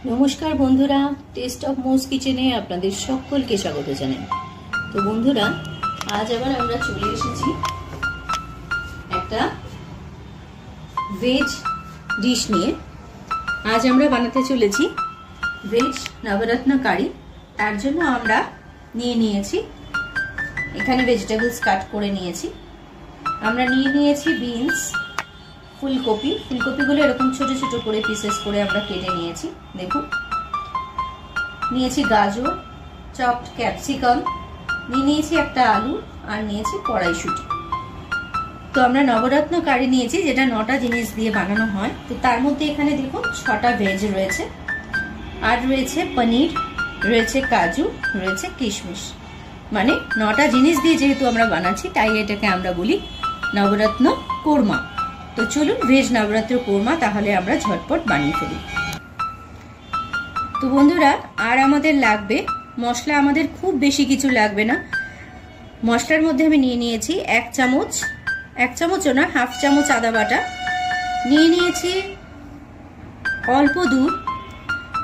নমস্কার বন্ধুরা, test of মোজ কিচেনে আপনাদের সকলকে স্বাগত জানাই। তো বন্ধুরা, আজ আবার আমরা চলে এসেছি একটা ভেজ ডিশ নিয়ে। আজ আমরা বানাতে চলেছি ভেজ নবরত্ন কারি। তার জন্য আমরা নিয়েছি এখানে ভেজিটেবলস কাট করে নিয়েছি। আমরা নিয়েছি বিনস, ফুলকপিগুলো এরকম ছোট ছোট করে পিসেস করে আমরা কেটে নিয়েছি। দেখুন, নিয়েছি গাজর, চপড ক্যাপসিকাম, নিয়েছি একটা আলু, আর নিয়েছি কড়াইশুঁটি। তো আমরা নবরত্ন কারি নিয়েছি, যেটা 9টা জিনিস দিয়ে বানানো হয়। তো তার মধ্যে এখানে দেখুন 6টা ভেজ রয়েছে, আর রয়েছে পনির, রয়েছে কাজু, রয়েছে কিশমিশ। মানে 9টা জিনিস দিয়ে যেহেতু আমরা বানাচ্ছি, তাই এটাকে আমরা বলি নবরত্ন কোরমা। তো চলুন ভেজ নবরাত্র কোরমা তাহলে আমরা ঝটপট বানিয়ে ফেলি। তো বন্ধুরা, আর আমাদের লাগবে মশলা, আমাদের খুব বেশি কিছু লাগবে না। মশলার মধ্যে আমি নিয়েছি 1 চামচও না, 1/2 চামচ আদা বাটা, নিয়েছি অল্প দুধ,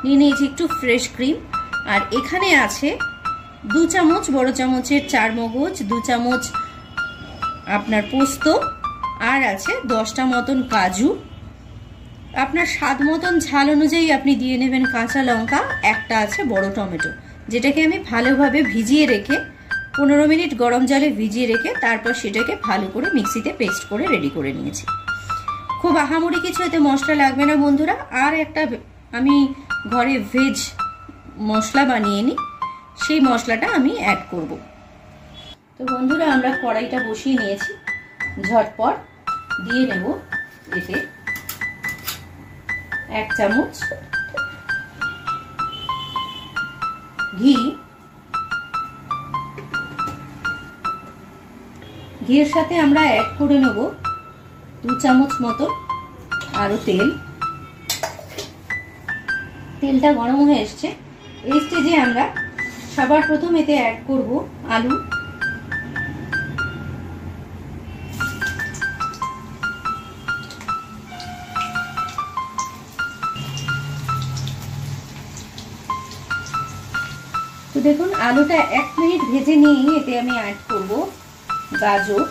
নিয়েছি একটু ফ্রেশ ক্রিম, আর এখানে আছে 2 চামচ বড় চামচের 4 মগজ, 2 চামচ আপনার পোস্ত, আর আছে 10টা মতন কাজু। আপনার স্বাদ মতন ঝাল অনুযায়ী আপনি দিয়ে নেবেন কাঁচা লঙ্কা, একটা আছে বড় টমেটো, যেটাকে আমি ভালোভাবে ভিজিয়ে রেখে 15 মিনিট গরম জলে ভিজিয়ে রেখে তারপর সেটাকে ভালো করে মিক্সিতে পেস্ট করে রেডি করে নিয়েছি। খুব আহামরি কিছু এতে মশলা লাগবে না বন্ধুরা। আর একটা আমি ঘরে ভেজ মশলা বানিয়ে নিই, সেই মশলাটা আমি অ্যাড করব। তো বন্ধুরা, আমরা কড়াইটা বসিয়ে নিয়েছি। ঝটপট দিয়ে নেব এতে 1 চামচ ঘিয়ের সাথে আমরা অ্যাড করে নেব 2 চামচ মতো আরো তেলটা গরম হয়ে এসছে। এই স্টেজে আমরা সবার প্রথম এতে অ্যাড করব আলু। তো দেখুন, আলুটা 1 মিনিট ভেজে নিয়ে এতে আমি অ্যাড করব গাজর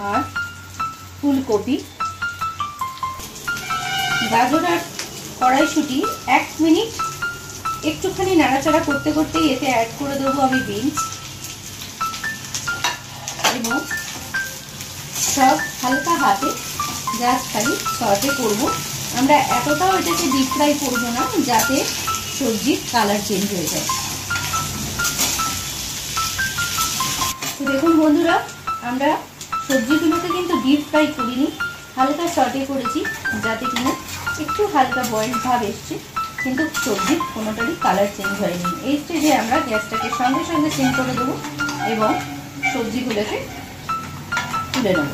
আর ফুলকপি। গাজর আর কড়াইশুঁটি 1 মিনিট একটুখানি নাড়াচাড়া করতে করতে এতে অ্যাড করে দেবো আমি বিনস, এবং সব হালকা হাতে জাস্ট খালি সর্টে করব। আমরা এতটাও এটাকে ডিপ ফ্রাই করবো না, যাতে সবজির কালার চেঞ্জ হয়ে যায়। তো দেখুন বন্ধুরা, আমরা সবজিগুলোকে কিন্তু ডিপ ফ্রাই করিনি, হালকা সর্টে করেছি, যাতে কিনা একটু হালকা বয়েল ভাব এসছে, কিন্তু সবজির কোনোটারই কালার চেঞ্জ হয়নি। এই স্টেজে আমরা গ্যাসটাকে সঙ্গে সঙ্গে সিম করে দেবো এবং সবজিগুলোকে তুলে নেব।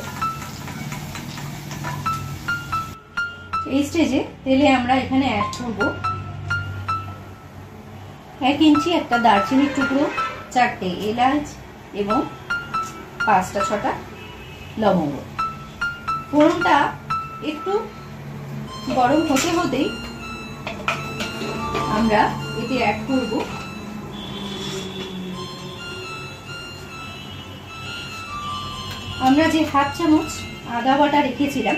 এই স্টেজে তেলে আমরা এখানে অ্যাড করব 1 ইঞ্চি একটা দারচিনির টুকরো, 4টে এলাচ এবং 5টা 6টা লবঙ্গ। ফোড়নটা একটু গরম হতে হতেই আমরা এতে অ্যাড করব আমরা যে 1/2 চামচ আদা বাটা রেখেছিলাম,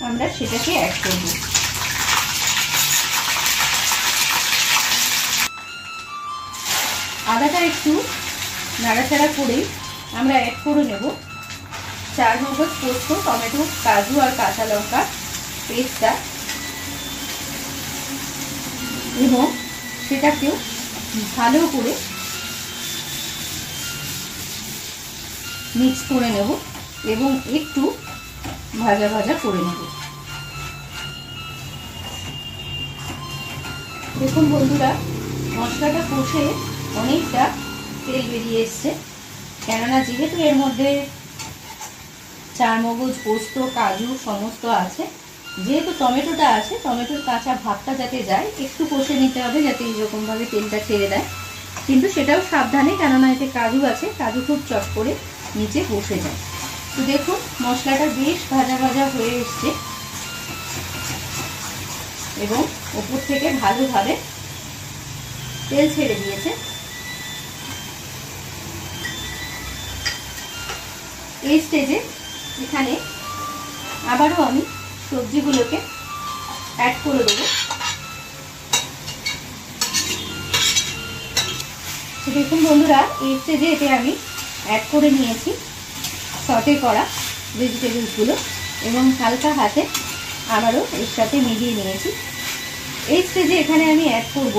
আমরা সেটাকে অ্যাড করব। আদাটা একটু নাড়াচাড়া করে আমরা অ্যাড করে নেব 4 মগজ পোস্ত, টমেটো, কাজু আর কাঁচা লঙ্কা পেস্টটা, এবং সেটাকেও ভালো করে মিক্স করে নেব এবং একটু ভাজা ভাজা করে নেব। দেখুন বন্ধুরা, মশলাটা কষে অনেকটা তেল বেরিয়ে এসছে, কেননা যেহেতু এর মধ্যে 4 মগজ, পোস্ত, কাজু সমস্ত আছে, যেহেতু টমেটোটা আছে, টমেটোর কাঁচা ভাবটা যাতে যায় একটু কষে নিতে হবে, যাতে এইরকম ভাবে তেলটা ছেড়ে দেয়। কিন্তু সেটাও সাবধানে, কেননা এতে কাজু আছে, কাজু খুব চট করে নিচে বসে যায়। তো দেখুন মশলাটা বেশ ভাজা ভাজা হয়ে এসছে এবং উপর থেকে ভালোভাবে তেল ছেড়ে দিয়েছে। এই স্টেজে এখানে আবারও আমি সবজিগুলোকে অ্যাড করে দেবো। দেখুন বন্ধুরা, এই স্টেজে এতে আমি অ্যাড করে নিয়েছি সটে করা ভেজিটেবলসগুলো এবং হালকা হাতে আবারও এর সাথে মিলিয়ে নিয়েছি। এই স্টেজে এখানে আমি অ্যাড করব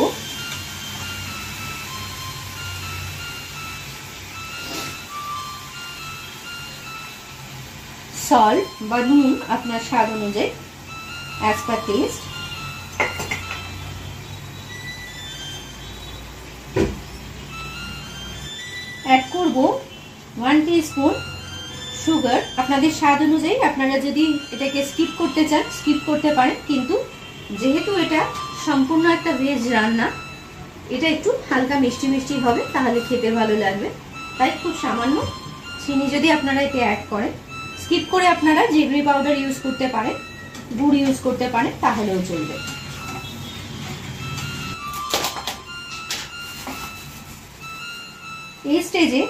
সল্ট বা নুন আপনার স্বাদ অনুযায়ী, অ্যাজ পার টেস্ট। অ্যাড করব 1 টিস্পুন সুগার, আপনাদের স্বাদ অনুযায়ী। আপনারা যদি এটাকে স্কিপ করতে চান স্কিপ করতে পারেন, কিন্তু যেহেতু এটা সম্পূর্ণ একটা ভেজ রান্না, এটা একটু হালকা মিষ্টি মিষ্টি হবে, তাহলে খেতে ভালো লাগবে। তাই খুব সামান্য চিনি যদি আপনারা এতে অ্যাড করেন, স্কিপ করে আপনারা জেগরি পাউডার ইউজ করতে পারেন, গুড় ইউজ করতে পারেন, তাহলেও চলবে। এই স্টেজে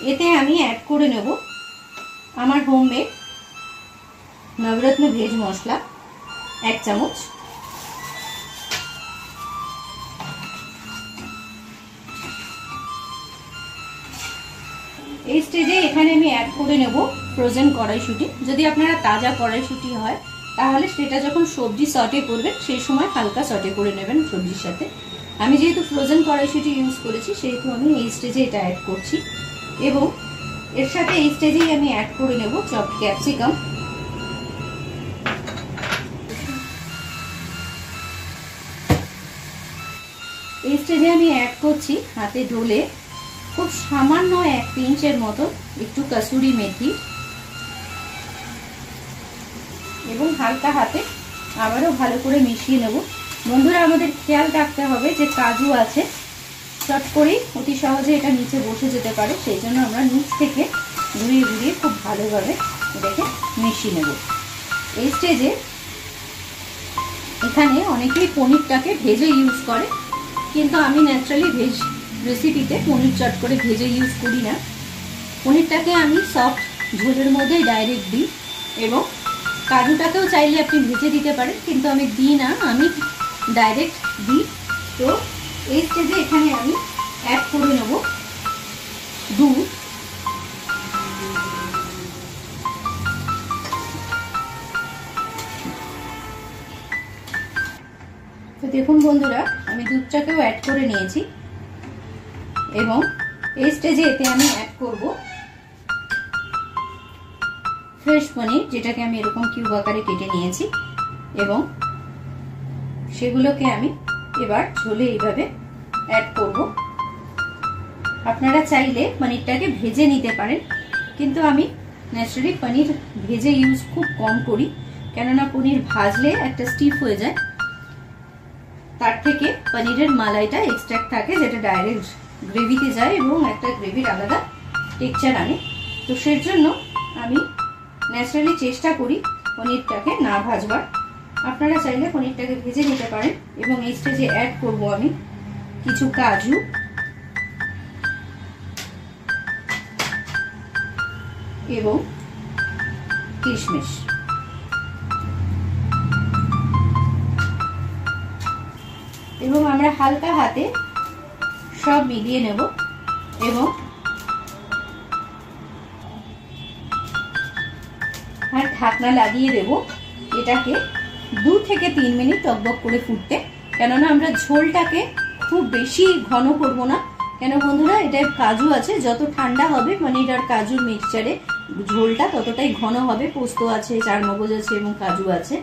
এতে আমি অ্যাড করে নেব আমার হোমমেড নবরত্ন ভেজ মশলা 1 চামচ। এই স্টেজে এখানে আমি অ্যাড করে নেব ফ্রোজেন কড়াইশুঁটি। যদি আপনারা তাজা কড়াইশুঁটি হয় তাহলে সেটা যখন সবজি সটে করবেন সেই সময় হালকা সটে করে নেবেন সবজির সাথে। আমি যেহেতু ফ্রোজেন কড়াইশুঁটি ইউজ করেছি সেহেতু আমি এই স্টেজে এটা অ্যাড করছি এবং এর সাথে এই স্টেজেই আমি অ্যাড করে নেব চপড ক্যাপসিকাম। এই স্টেজে আমি অ্যাড করছি হাতে ঢোলে খুব সামান্য 1 পিঞ্চের মতো একটু কসুরি মেথি এবং হালকা হাতে আবারও ভালো করে মিশিয়ে নেব। বন্ধুরা, আমাদের খেয়াল রাখতে হবে যে কাজু আছে, চট করেই অতি সহজে এটা নিচে বসে যেতে পারে, সেই জন্য আমরা নিচ থেকে ঘুরিয়ে ঘুরিয়ে খুব ভালোভাবে এটাকে মিশিয়ে নেব। এই স্টেজে এখানে অনেকেই পনিরটাকে ভেজে ইউজ করে, কিন্তু আমি ন্যাচারালি ভেজ রেসিপিতে পনির চট করে ভেজে ইউজ করি না। পনিরটাকে আমি সফট ঝোলের মধ্যেই ডাইরেক্ট দিই এবং কাজুটাকেও চাইলে আপনি ভেজে দিতে পারেন, কিন্তু আমি দিই না, আমি ডাইরেক্ট দিই। তো এই স্টেজে এখানে আমি অ্যাড করে নেব দুধ। তো দেখুন বন্ধুরা, আমি দুধটাকেও অ্যাড করে নিয়েছি এবং এই স্টেজে এতে আমি অ্যাড করব ফ্রেশ পনির, যেটাকে আমি এরকম কিউব আকারে কেটে নিয়েছি এবং সেগুলোকে আমি এবার ঝোলে এইভাবে অ্যাড করব। আপনারা চাইলে পনিরটাকে ভেজে নিতে পারেন, কিন্তু আমি ন্যাচারালি পনির ভেজে ইউজ খুব কম করি, কেননা পনির ভাজলে একটা স্টিফ হয়ে যায়, তার থেকে পনিরের মালাইটা এক্সট্রাক্ট থাকে যেটা ডাইরেক্ট গ্রেভিতে যায় এবং একটা গ্রেভির আলাদা টেক্সচার আনে। তো সেই জন্য আমি ন্যাচারালি চেষ্টা করি পনিরটাকে না ভাজবার। আপনারা চাইলে পনিরটাকে ভেজে নিতে পারেন এবং এই স্টেজে অ্যাড করব আমি কিছু কাজু এবং কিশমিশ। এবং আমরা হালকা হাতে সব মিলিয়ে নেব এবং আর ঢাকনা লাগিয়ে দেব এটাকে 2 থেকে 3 মিনিট টকবক করে ফুটতে, কেননা আমরা ঝোলটাকে খুব বেশি ঘন করব না। কেন বন্ধুরা, এটা কাজু আছে, যত ঠান্ডা হবে পনির আর কাজুর মিক্সচারে ঝোলটা ততটাই ঘন হবে। পোস্ত আছে, চারমগজ আছে এবং কাজু আছে,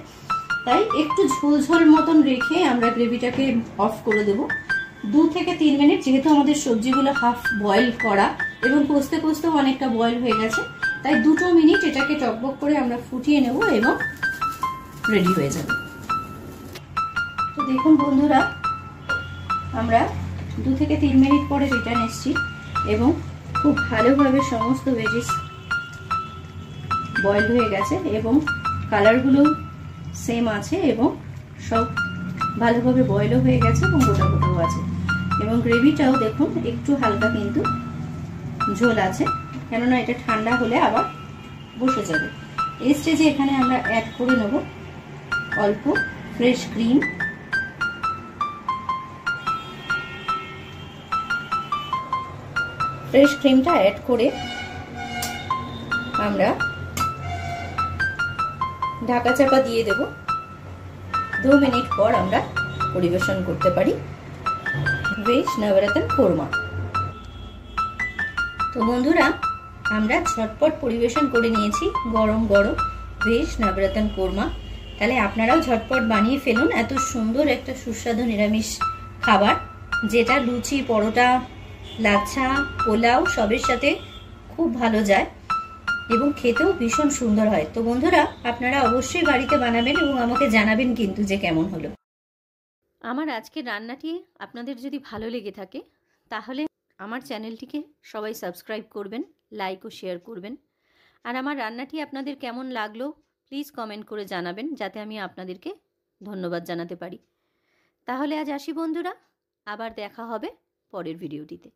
তাই একটু ঝোল ঝোল মতন রেখে আমরা গ্রেভিটাকে অফ করে দেব 2 থেকে 3 মিনিট। যেহেতু আমাদের সবজিগুলো হাফ বয়েল করা এবং কষতে কষতেও অনেকটা বয়েল হয়ে গেছে, তাই 2 মিনিট এটাকে টকবক করে আমরা ফুটিয়ে নেব এবং রেডি হয়ে যাবে। তো দেখুন বন্ধুরা, আমরা 2 থেকে 3 মিনিট পরে রিটার্ন এসেছি এবং খুব ভালোভাবে সমস্ত ভেজিস বয়েল হয়ে গেছে এবং কালারগুলো সেম আছে এবং সব ভালোভাবে বয়েলও হয়ে গেছে এবং গোটা গোটাও আছে এবং গ্রেভিটাও দেখুন একটু হালকা কিন্তু ঝোল আছে, কেননা এটা ঠান্ডা হলে আবার বসে যাবে। এই স্টেজে এখানে আমরা অ্যাড করে নেব অল্প ফ্রেশ ক্রিম। ফ্রেশ ক্রিমটা অ্যাড করে আমরা ঢাকা চাপা দিয়ে দেব। 2 মিনিট পর আমরা পরিবেশন করতে পারি ভেজ নবরত্ন কোরমা। তো বন্ধুরা, আমরা ঝটপট পরিবেশন করে নিয়েছি গরম গরম ভেজ নবরত্ন কোরমা। তাহলে আপনারাও ঝটপট বানিয়ে ফেলুন এত সুন্দর একটা সুস্বাদু নিরামিষ খাবার, যেটা লুচি, পরোটা, লাচ্ছা, পোলাও সবের সাথে খুব ভালো যায় এবং খেতেও ভীষণ সুন্দর হয়। তো বন্ধুরা, আপনারা অবশ্যই বাড়িতে বানাবেন এবং আমাকে জানাবেন কিন্তু যে কেমন হলো। আমার আজকের রান্নাটি আপনাদের যদি ভালো লেগে থাকে তাহলে আমার চ্যানেলটিকে সবাই সাবস্ক্রাইব করবেন, লাইক ও শেয়ার করবেন। আর আমার রান্নাটি আপনাদের কেমন লাগলো প্লিজ কমেন্ট করে জানাবেন, যাতে আমি আপনাদেরকে ধন্যবাদ জানাতে পারি। তাহলে আজ আসি বন্ধুরা, আবার দেখা হবে পরের ভিডিওটিতে।